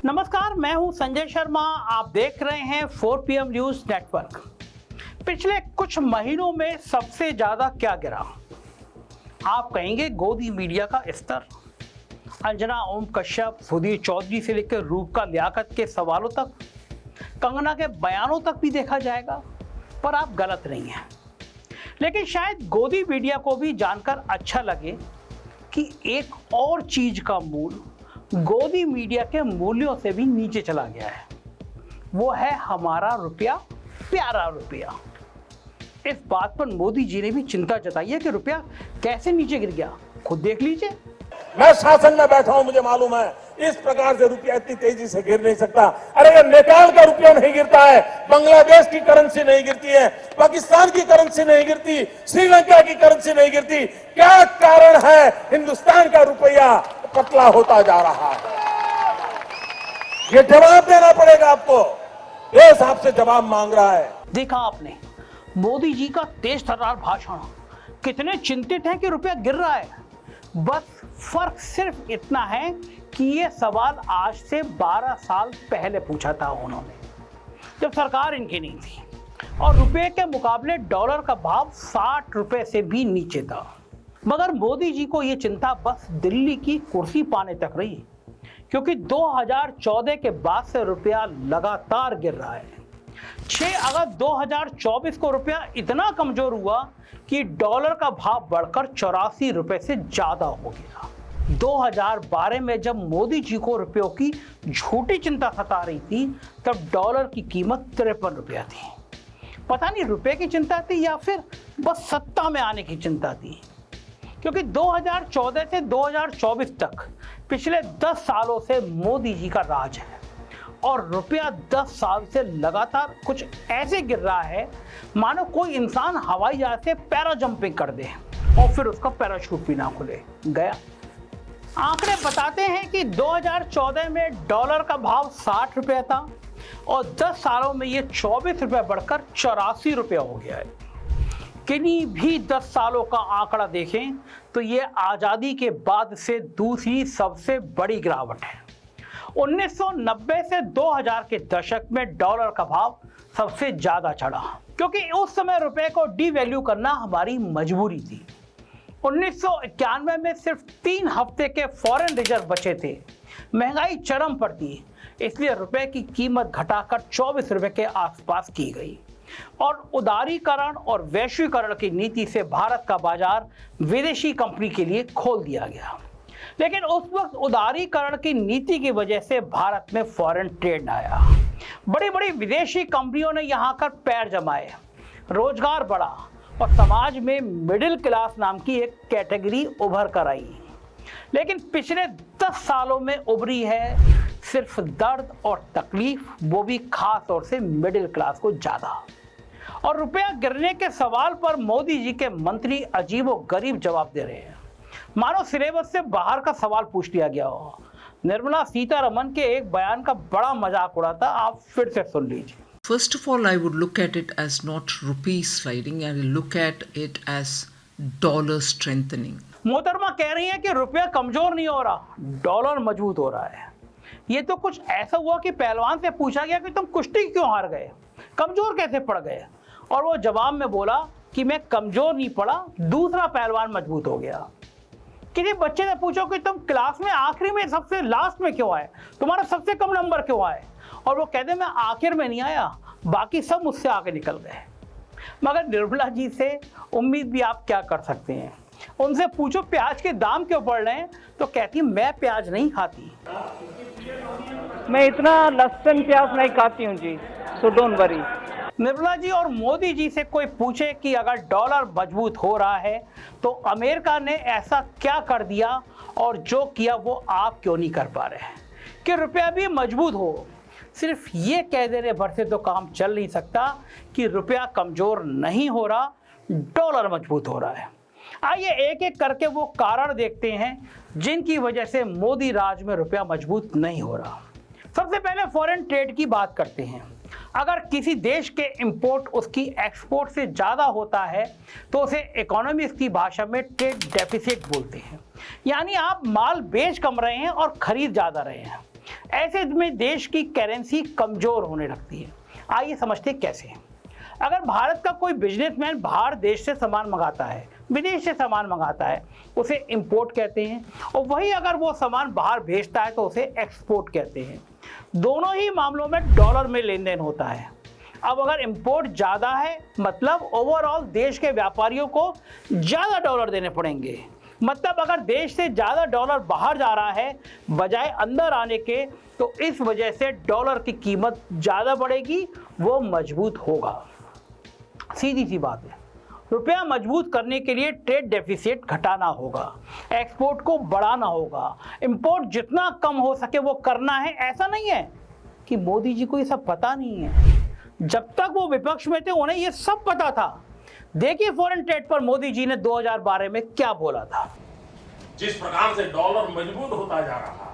नमस्कार, मैं हूं संजय शर्मा। आप देख रहे हैं 4 PM न्यूज नेटवर्क। पिछले कुछ महीनों में सबसे ज्यादा क्या गिरा? आप कहेंगे गोदी मीडिया का स्तर। अंजना ओम कश्यप, सुधीर चौधरी से लेकर रूपका लियाकत के सवालों तक, कंगना के बयानों तक भी देखा जाएगा। पर आप गलत नहीं हैं। लेकिन शायद गोदी मीडिया को भी जानकर अच्छा लगे कि एक और चीज का मूल गोदी मीडिया के मूल्यों से भी नीचे चला गया है। वो है हमारा रुपया, प्यारा रुपया। इस बात पर मोदी जी ने भी चिंता जताई है कि रुपया कैसे नीचे गिर गया। खुद देख लीजिए। मैं शासन में बैठा हूं, मुझे मालूम है इस प्रकार से रुपया इतनी तेजी से गिर नहीं सकता। अरे ये नेपाल का रुपया नहीं गिरता है, बांग्लादेश की करेंसी नहीं गिरती है, पाकिस्तान की करेंसी नहीं गिरती, श्रीलंका की करेंसी नहीं गिरती। क्या कारण है हिंदुस्तान का रुपया पतला होता जा रहा है? ये जवाब देना पड़ेगा आपको। देश आपसे जवाब मांग रहा है। देखा आपने मोदी जी का तेज तर्रार भाषण। कितने चिंतित हैं कि रुपया गिर रहा है। बस फर्क सिर्फ इतना है कि ये सवाल आज से 12 साल पहले पूछा था उन्होंने, जब सरकार इनकी नहीं थी और रुपये के मुकाबले डॉलर का भाव 60 रुपए से भी नीचे था। मगर मोदी जी को ये चिंता बस दिल्ली की कुर्सी पाने तक रही, क्योंकि 2014 के बाद से रुपया लगातार गिर रहा है। 6 अगस्त 2024 को रुपया इतना कमजोर हुआ कि डॉलर का भाव बढ़कर 84 रुपए से ज्यादा हो गया। 2012 में जब मोदी जी को रुपयों की झूठी चिंता सता रही थी, तब डॉलर की कीमत 53 रुपया थी। पता नहीं रुपए की चिंता थी या फिर बस सत्ता में आने की चिंता थी, क्योंकि 2014 से 2024 तक पिछले 10 सालों से मोदी जी का राज है और रुपया 10 साल से लगातार कुछ ऐसे गिर रहा है मानो कोई इंसान हवाई जहाज से पैरा जंपिंग कर दे और फिर उसका पैराशूट भी ना खुले। गया। आंकड़े बताते हैं कि 2014 में डॉलर का भाव 60 रुपये था और 10 सालों में ये 24 रुपये बढ़कर 84 रुपये हो गया है। किन्हीं भी 10 सालों का आंकड़ा देखें तो ये आज़ादी के बाद से दूसरी सबसे बड़ी गिरावट है। 1990 से 2000 के दशक में डॉलर का भाव सबसे ज्यादा चढ़ा, क्योंकि उस समय रुपए को डीवैल्यू करना हमारी मजबूरी थी। 1991 में सिर्फ 3 हफ्ते के फॉरेन रिजर्व बचे थे। महंगाई चरम पर थी, इसलिए रुपए की कीमत घटाकर 24 रुपए के आसपास की गई और उदारीकरण और वैश्वीकरण की नीति से भारत का बाजार विदेशी कंपनी के लिए खोल दिया गया। लेकिन उस वक्त उदारीकरण की नीति की वजह से भारत में फॉरेन ट्रेड आया। बड़ी बड़ी विदेशी कंपनियों ने यहाँ कर पैर जमाए, रोजगार बढ़ा और समाज में मिडिल क्लास नाम की एक कैटेगरी उभर कर आई। लेकिन पिछले 10 सालों में उभरी है सिर्फ दर्द और तकलीफ, वो भी खास तौर से मिडिल क्लास को ज्यादा। और रुपया गिरने के सवाल पर मोदी जी के मंत्री अजीबोगरीब जवाब दे रहे हैं, मानो सिलेबस से बाहर का सवाल पूछ लिया गया हो। निर्मला सीतारमण के एक बयान का बड़ा मजाक उड़ा था, आप फिर से सुन लीजिए। First of all, I would look at it as not rupee sliding, and look at it as dollar strengthening. मोहतरमा कह रही है कि रुपया कमजोर नहीं हो रहा, डॉलर मजबूत हो रहा है। ये तो कुछ ऐसा हुआ कि पहलवान से पूछा गया कि तुम कुश्ती क्यों हार गए, कमजोर कैसे पड़ गए, और वो जवाब में बोला कि मैं कमजोर नहीं पड़ा, दूसरा पहलवान मजबूत हो गया। किसी बच्चे से पूछो कि तुम क्लास में आखिरी में सबसे लास्ट में क्यों आए, तुम्हारा सबसे कम नंबर क्यों आए, और वो कहते मैं आखिर में नहीं आया, बाकी सब मुझसे आगे निकल गए। मगर निर्मला जी से उम्मीद भी आप क्या कर सकते हैं। उनसे पूछो प्याज के दाम क्यों बढ़ रहे हैं, तो कहती मैं प्याज नहीं खाती। मैं इतना लहसुन प्याज नहीं खाती हूँ जी, so don't worry. Nirmala ji और मोदी जी से कोई पूछे कि अगर डॉलर मजबूत हो रहा है तो अमेरिका ने ऐसा क्या कर दिया और जो किया वो आप क्यों नहीं कर पा रहे हैं कि रुपया भी मजबूत हो। सिर्फ ये कह देने भर से तो काम चल नहीं सकता कि रुपया कमजोर नहीं हो रहा, डॉलर मजबूत हो रहा है। आइए एक एक करके वो कारण देखते हैं जिनकी वजह से मोदी राज में रुपया मजबूत नहीं हो रहा। सबसे पहले फॉरेन ट्रेड की बात करते हैं। अगर किसी देश के इंपोर्ट उसकी एक्सपोर्ट से ज़्यादा होता है तो उसे इकोनॉमिक्स की भाषा में ट्रेड डेफिसिट बोलते हैं। यानी आप माल बेच कम रहे हैं और खरीद ज़्यादा रहे हैं। ऐसे में देश की करेंसी कमजोर होने लगती है। आइए समझते कैसे। अगर भारत का कोई बिजनेसमैन बाहर देश से सामान मंगाता है, विदेश से सामान मंगाता है, उसे इंपोर्ट कहते हैं, और वही अगर वो सामान बाहर भेजता है तो उसे एक्सपोर्ट कहते हैं। दोनों ही मामलों में डॉलर में लेन देन होता है। अब अगर इंपोर्ट ज़्यादा है मतलब ओवरऑल देश के व्यापारियों को ज़्यादा डॉलर देने पड़ेंगे। मतलब अगर देश से ज़्यादा डॉलर बाहर जा रहा है बजाय अंदर आने के, तो इस वजह से डॉलर की कीमत ज़्यादा बढ़ेगी, वो मजबूत होगा। सीधी सी बात है। रुपया मजबूत करने के लिए ट्रेड डेफिसिट घटाना होगा, एक्सपोर्ट को बढ़ाना होगा, इंपोर्ट जितना कम हो सके वो करना है। ऐसा नहीं है कि मोदी जी को ये सब पता नहीं है। जब तक वो विपक्ष में थे उन्हें ये सब पता था। देखिए फॉरेन ट्रेड पर मोदी जी ने 2012 में क्या बोला था। जिस प्रकार से डॉलर मजबूत होता जा रहा है,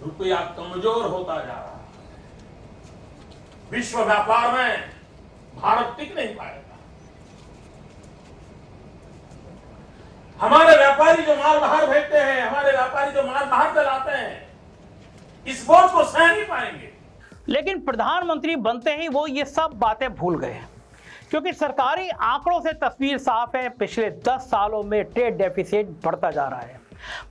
रुपया कमजोर होता जा रहा है, विश्व व्यापार में भारत टिक नहीं पाएगा। हमारे व्यापारी जो माल बाहर भेजते हैं, हमारे व्यापारी जो माल बाहर चलाते हैं, इस बोझ को सह नहीं पाएंगे। लेकिन प्रधानमंत्री बनते ही वो ये सब बातें भूल गए, क्योंकि सरकारी आंकड़ों से तस्वीर साफ है। पिछले 10 सालों में ट्रेड डेफिसिट बढ़ता जा रहा है।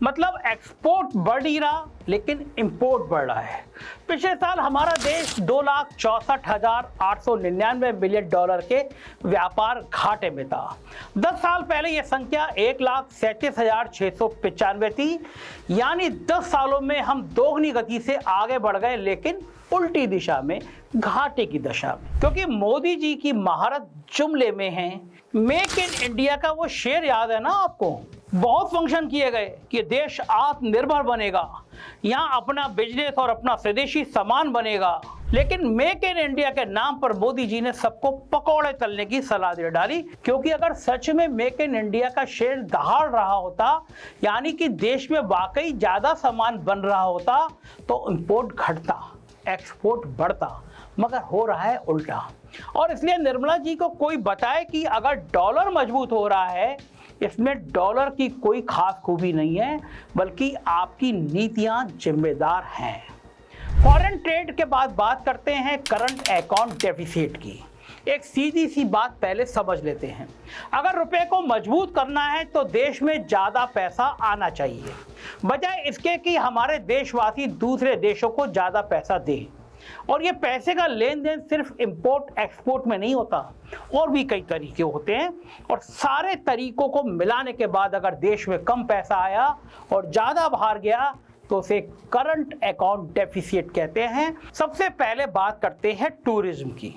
मतलब एक्सपोर्ट बढ़ नहीं रहा लेकिन इंपोर्ट बढ़ रहा है। पिछले साल हमारा देश 2,64,899 मिलियन डॉलर के व्यापार घाटे में था। 10 साल पहले यह संख्या 1,37,695 थी। यानी 10 सालों में हम दोगुनी गति से आगे बढ़ गए, लेकिन उल्टी दिशा में, घाटे की दशा में। क्योंकि मोदी जी की महारत जुमले में है। मेक इन इंडिया का वो शेर याद है ना आपको? बहुत फंक्शन किए गए कि देश आत्मनिर्भर बनेगा, यहाँ अपना बिजनेस और अपना स्वदेशी सामान बनेगा। लेकिन मेक इन इंडिया के नाम पर मोदी जी ने सबको पकौड़े तलने की सलाह दे डाली। क्योंकि अगर सच में मेक इन इंडिया का शेर दहाड़ रहा होता, यानी कि देश में वाकई ज्यादा सामान बन रहा होता, तो इंपोर्ट घटता, एक्सपोर्ट बढ़ता। मगर हो रहा है उल्टा। और इसलिए निर्मला जी को कोई बताए कि अगर डॉलर मजबूत हो रहा है, इसमें डॉलर की कोई खास खूबी नहीं है, बल्कि आपकी नीतियां जिम्मेदार हैं। फॉरेन ट्रेड के बाद बात करते हैं करंट अकाउंट डेफिसिट की। एक सीधी सी बात पहले समझ लेते हैं। अगर रुपए को मजबूत करना है तो देश में ज़्यादा पैसा आना चाहिए, बजाय इसके कि हमारे देशवासी दूसरे देशों को ज़्यादा पैसा दें। और ये पैसे का लेन देन सिर्फ इंपोर्ट एक्सपोर्ट में नहीं होता, और भी कई तरीके होते हैं। और सारे तरीकों को मिलाने के बाद अगर देश में कम पैसा आया और ज़्यादा बाहर गया तो उसे करंट अकाउंट डेफिसिट कहते हैं। सबसे पहले बात करते हैं टूरिज्म की।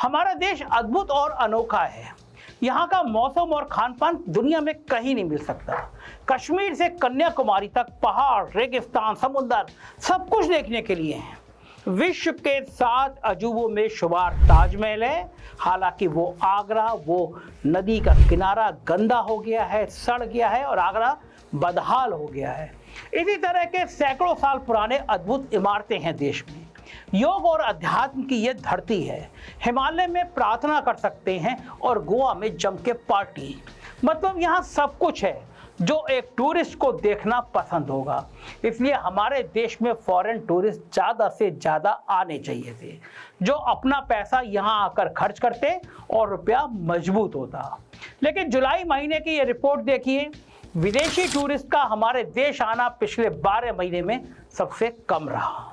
हमारा देश अद्भुत और अनोखा है। यहाँ का मौसम और खान पान दुनिया में कहीं नहीं मिल सकता। कश्मीर से कन्याकुमारी तक पहाड़, रेगिस्तान, समुद्र, सब कुछ देखने के लिए है। विश्व के 7 अजूबों में शुमार ताजमहल है। हालांकि वो आगरा, वो नदी का किनारा गंदा हो गया है, सड़ गया है, और आगरा बदहाल हो गया है। इसी तरह के सैकड़ों साल पुराने अद्भुत इमारतें हैं देश में। योग और अध्यात्म की ये धरती है। हिमालय में प्रार्थना कर सकते हैं और गोवा में जम के पार्टी। मतलब यहाँ सब कुछ है जो एक टूरिस्ट को देखना पसंद होगा। इसलिए हमारे देश में फॉरेन टूरिस्ट ज़्यादा से ज़्यादा आने चाहिए थे, जो अपना पैसा यहाँ आकर खर्च करते और रुपया मजबूत होता। लेकिन जुलाई महीने की ये रिपोर्ट देखिए, विदेशी टूरिस्ट का हमारे देश आना पिछले 12 महीने में सबसे कम रहा।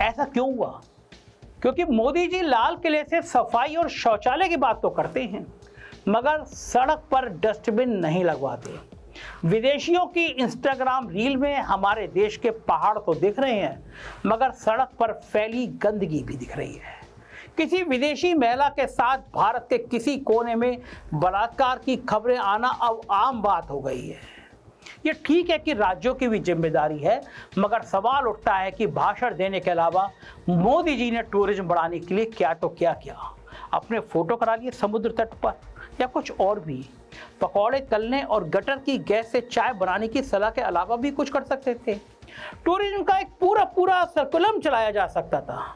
ऐसा क्यों हुआ? क्योंकि मोदी जी लाल किले से सफाई और शौचालय की बात तो करते हैं, मगर सड़क पर डस्टबिन नहीं लगवाते। विदेशियों की इंस्टाग्राम रील में हमारे देश के पहाड़ तो दिख रहे हैं, मगर सड़क पर फैली गंदगी भी दिख रही है। किसी विदेशी महिला के साथ भारत के किसी कोने में बलात्कार की खबरें आना अब आम बात हो गई है। ये ठीक है कि राज्यों की भी जिम्मेदारी है, मगर सवाल उठता है कि भाषण देने के अलावा मोदी जी ने टूरिज्म बढ़ाने के लिए क्या तो क्या किया। अपने फोटो करा लिए समुद्र तट पर, या कुछ और भी? पकौड़े तलने और गटर की गैस से चाय बनाने की सलाह के अलावा भी कुछ कर सकते थे। टूरिज्म का एक पूरा सर्कुलम चलाया जा सकता था,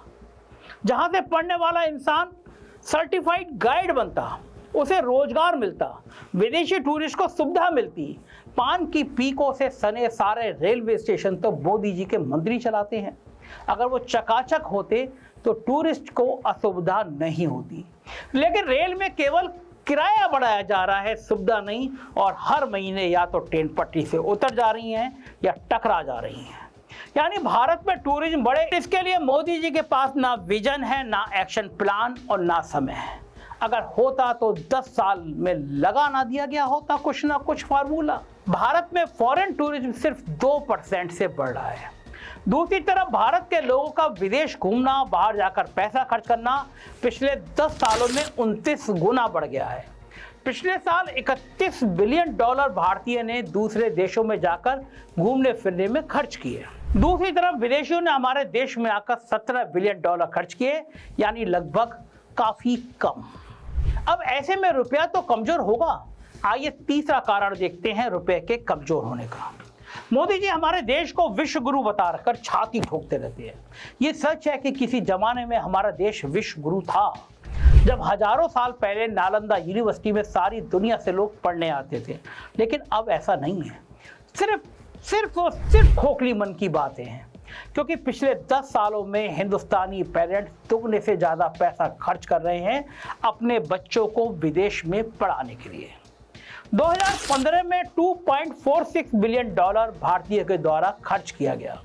जहां से पढ़ने वाला इंसान सर्टिफाइड गाइड बनता, उसे रोजगार मिलता, विदेशी टूरिस्ट को सुविधा मिलती, पान की पीकों से सने सारे रेलवे स्टेशन तो मोदी जी के मंत्री चलाते हैं। अगर वो चकाचक होते तो टूरिस्ट को असुविधा नहीं होती, लेकिन रेल में केवल किराया बढ़ाया जा रहा है, सुविधा नहीं। और हर महीने या तो ट्रेन पटरी से उतर जा रही हैं या टकरा जा रही हैं। यानी भारत में टूरिज्म बढ़े, इसके लिए मोदी जी के पास ना विजन है, ना एक्शन प्लान और ना समय है। अगर होता तो 10 साल में लगा ना दिया गया होता कुछ ना कुछ फार्मूला। भारत में फॉरेन टूरिज्म सिर्फ 2% से बढ़ रहा है। दूसरी तरफ भारत के लोगों का विदेश घूमना, बाहर जाकर पैसा खर्च करना पिछले 10 सालों में 29 गुना बढ़ गया है। पिछले साल $31 बिलियन भारतीय ने दूसरे देशों में जाकर घूमने फिरने में खर्च किए। दूसरी तरफ विदेशियों ने हमारे देश में आकर $17 बिलियन खर्च किए, यानी लगभग काफी कम। अब ऐसे में रुपया तो कमजोर होगा। आइए तीसरा कारण देखते हैं रुपए के कमजोर होने का। मोदी जी हमारे देश को विश्व गुरु बता कर छाती ठोकते रहते हैं। ये सच है कि किसी जमाने में हमारा देश विश्व गुरु था, जब हजारों साल पहले नालंदा यूनिवर्सिटी में सारी दुनिया से लोग पढ़ने आते थे। लेकिन अब ऐसा नहीं है। सिर्फ खोखली मन की बातें हैं, क्योंकि पिछले 10 सालों में हिंदुस्तानी पेरेंट्स दुगने से ज्यादा पैसा खर्च कर रहे हैं अपने बच्चों को विदेश में पढ़ाने के लिए। 2015 में $2.46 बिलियन भारतीय के द्वारा खर्च किया गया,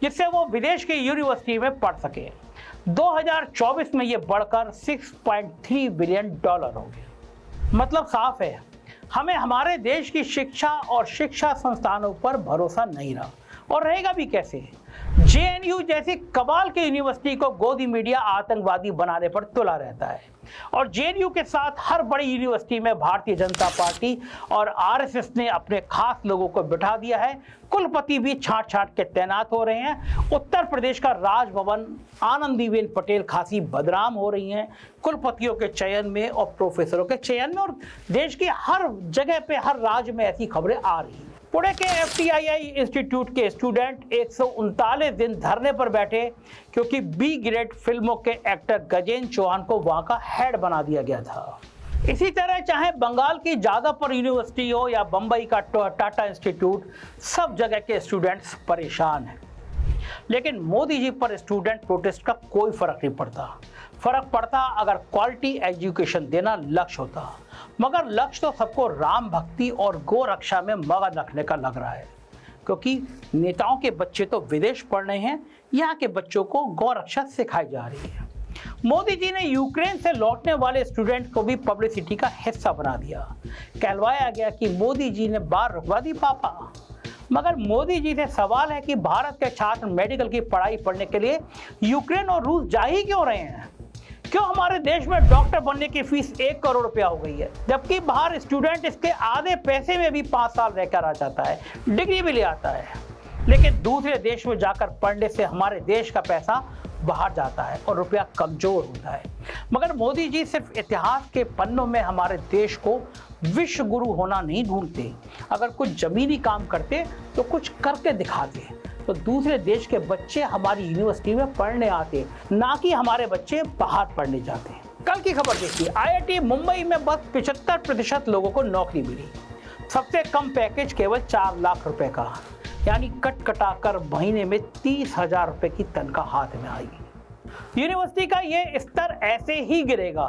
जिससे वो विदेश की यूनिवर्सिटी में पढ़ सके। 2024 में ये बढ़कर $6.3 बिलियन हो गया। मतलब साफ है, हमें हमारे देश की शिक्षा और शिक्षा संस्थानों पर भरोसा नहीं रहा, और रहेगा भी कैसे। JNU जैसी कमाल की यूनिवर्सिटी को गोदी मीडिया आतंकवादी बनाने पर तुला रहता है, और JNU के साथ हर बड़ी यूनिवर्सिटी में भारतीय जनता पार्टी और RSS ने अपने खास लोगों को बिठा दिया है। कुलपति भी छांट के तैनात हो रहे हैं। उत्तर प्रदेश का राजभवन आनंदीबेन पटेल खासी बदनाम हो रही हैं कुलपतियों के चयन में और प्रोफेसरों के चयन में, और देश की हर जगह पे, हर राज्य में ऐसी खबरें आ रही हैं। पुणे के FTII इंस्टीट्यूट के स्टूडेंट 139 दिन धरने पर बैठे, क्योंकि B ग्रेड फिल्मों के एक्टर गजेंद्र चौहान को वहां का हेड बना दिया गया था। इसी तरह चाहे बंगाल की जादवपुर यूनिवर्सिटी हो या बंबई का टाटा इंस्टीट्यूट, सब जगह के स्टूडेंट्स परेशान हैं। लेकिन मोदी जी पर स्टूडेंट प्रोटेस्ट का कोई फर्क नहीं पड़ता। फर्क पड़ता अगर क्वालिटी एजुकेशन देना लक्ष्य होता, मगर लक्ष्य तो सबको राम भक्ति और गो रक्षा में मगन रखने का लग रहा है, क्योंकि नेताओं के बच्चे तो विदेश पढ़ रहे हैं, यहाँ के बच्चों को गौ रक्षा सिखाई जा रही है। मोदी जी ने यूक्रेन से लौटने वाले स्टूडेंट को भी पब्लिसिटी का हिस्सा बना दिया। कहलवाया गया कि मोदी जी ने बार रुकवा दी पापा। मगर मोदी जी से सवाल है कि भारत के छात्र मेडिकल की पढ़ाई पढ़ने के लिए यूक्रेन और रूस जा ही क्यों रहे हैं? क्यों हमारे देश में डॉक्टर बनने की फीस 1 करोड़ रुपया हो गई है, जबकि बाहर स्टूडेंट इसके आधे पैसे में भी 5 साल रहकर आ जाता है, डिग्री भी ले आता है। लेकिन दूसरे देश में जाकर पढ़ने से हमारे देश का पैसा बाहर जाता है और रुपया कमजोर होता है। मगर मोदी जी सिर्फ इतिहास के पन्नों में हमारे देश को विश्व गुरु होना नहीं ढूंढते। अगर कुछ जमीनी काम करते तो कुछ करके दिखाते, तो दूसरे देश के बच्चे हमारी यूनिवर्सिटी में पढ़ने आते, ना कि हमारे बच्चे बाहर पढ़ने जाते। कल की खबर देखिए, IIT मुंबई में बस 75% लोगों को नौकरी मिली। सबसे कम पैकेज केवल 4 लाख रुपए का, यानी कटा महीने में 30,000 रुपए की तनख्वाह हाथ में आई। यूनिवर्सिटी का ये स्तर ऐसे ही गिरेगा,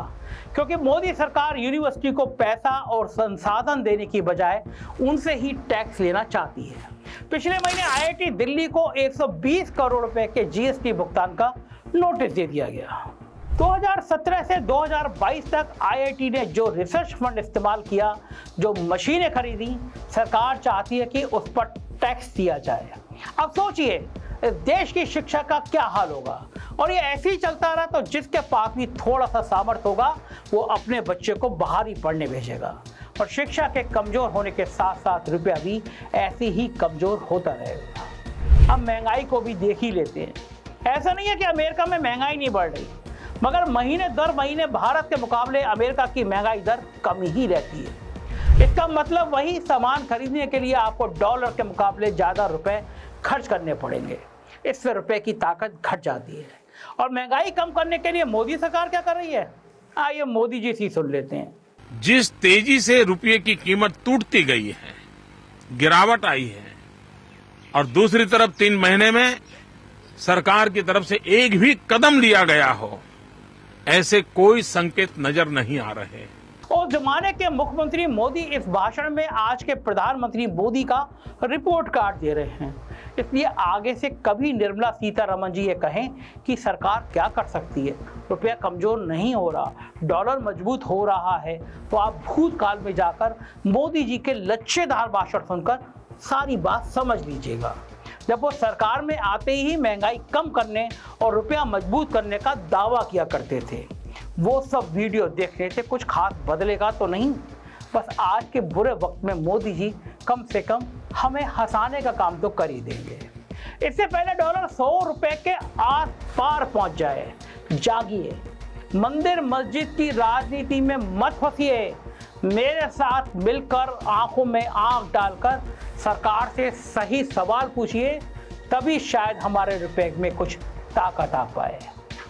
क्योंकि मोदी सरकार यूनिवर्सिटी को पैसा और संसाधन देने की बजाय उनसे ही टैक्स लेना चाहती है। पिछले महीने IIT दिल्ली को 120 करोड़ रुपए के GST भुगतान का नोटिस दे दिया गया। 2017 से 2022 तक IIT ने जो रिसर्च फंड इस्तेमाल किया, जो मशीनें खरीदी, सरकार चाहती है कि उस पर टैक्स दिया जाए। अब सोचिए इस देश की शिक्षा का क्या हाल होगा, और ये ऐसे ही चलता रहा तो जिसके पास भी थोड़ा सा सामर्थ्य होगा वो अपने बच्चे को बाहर ही पढ़ने भेजेगा, और शिक्षा के कमजोर होने के साथ साथ रुपया भी ऐसे ही कमजोर होता रहेगा। अब महंगाई को भी देख ही लेते हैं। ऐसा नहीं है कि अमेरिका में महंगाई नहीं बढ़ रही, मगर महीने दर महीने भारत के मुकाबले अमेरिका की महंगाई दर कम ही रहती है। इसका मतलब वही सामान खरीदने के लिए आपको डॉलर के मुकाबले ज्यादा रुपए खर्च करने पड़ेंगे। इससे रुपए की ताकत घट जाती है। और महंगाई कम करने के लिए मोदी सरकार क्या कर रही है, आइए मोदी जी से सुन लेते हैं। जिस तेजी से रुपये की कीमत टूटती गई है, गिरावट आई है और दूसरी तरफ 3 महीने में सरकार की तरफ से एक भी कदम लिया गया हो, ऐसे कोई संकेत नजर नहीं आ रहे। और जमाने के मुख्यमंत्री मोदी इस भाषण में आज के प्रधानमंत्री मोदी का रिपोर्ट कार्ड दे रहे हैं। इसलिए आगे से कभी निर्मला सीतारमण जी ये कहें कि सरकार क्या कर सकती है, रुपया कमजोर नहीं हो रहा, डॉलर मजबूत हो रहा है, तो आप भूतकाल में जाकर मोदी जी के लच्छेदार भाषण सुनकर सारी बात समझ लीजिएगा। जब वो सरकार में आते ही महंगाई कम करने और रुपया मजबूत करने का दावा किया करते थे। वो सब वीडियो देखने से कुछ खास बदलेगा तो नहीं, बस आज के बुरे वक्त में मोदी जी कम से कम हमें हंसाने का काम तो कर ही देंगे। इससे पहले डॉलर 100 रुपए के आस पार पहुंच जाए, जागिए, मंदिर मस्जिद की राजनीति में मत फंसिए, मेरे साथ मिलकर आंखों में आंख डालकर सरकार से सही सवाल पूछिए, तभी शायद हमारे रुपए में कुछ ताकत आ पाए।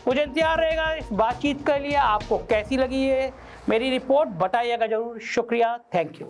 मुझे इंतजार रहेगा इस बातचीत के लिए। आपको कैसी लगी है मेरी रिपोर्ट, बताइएगा जरूर। शुक्रिया, थैंक यू।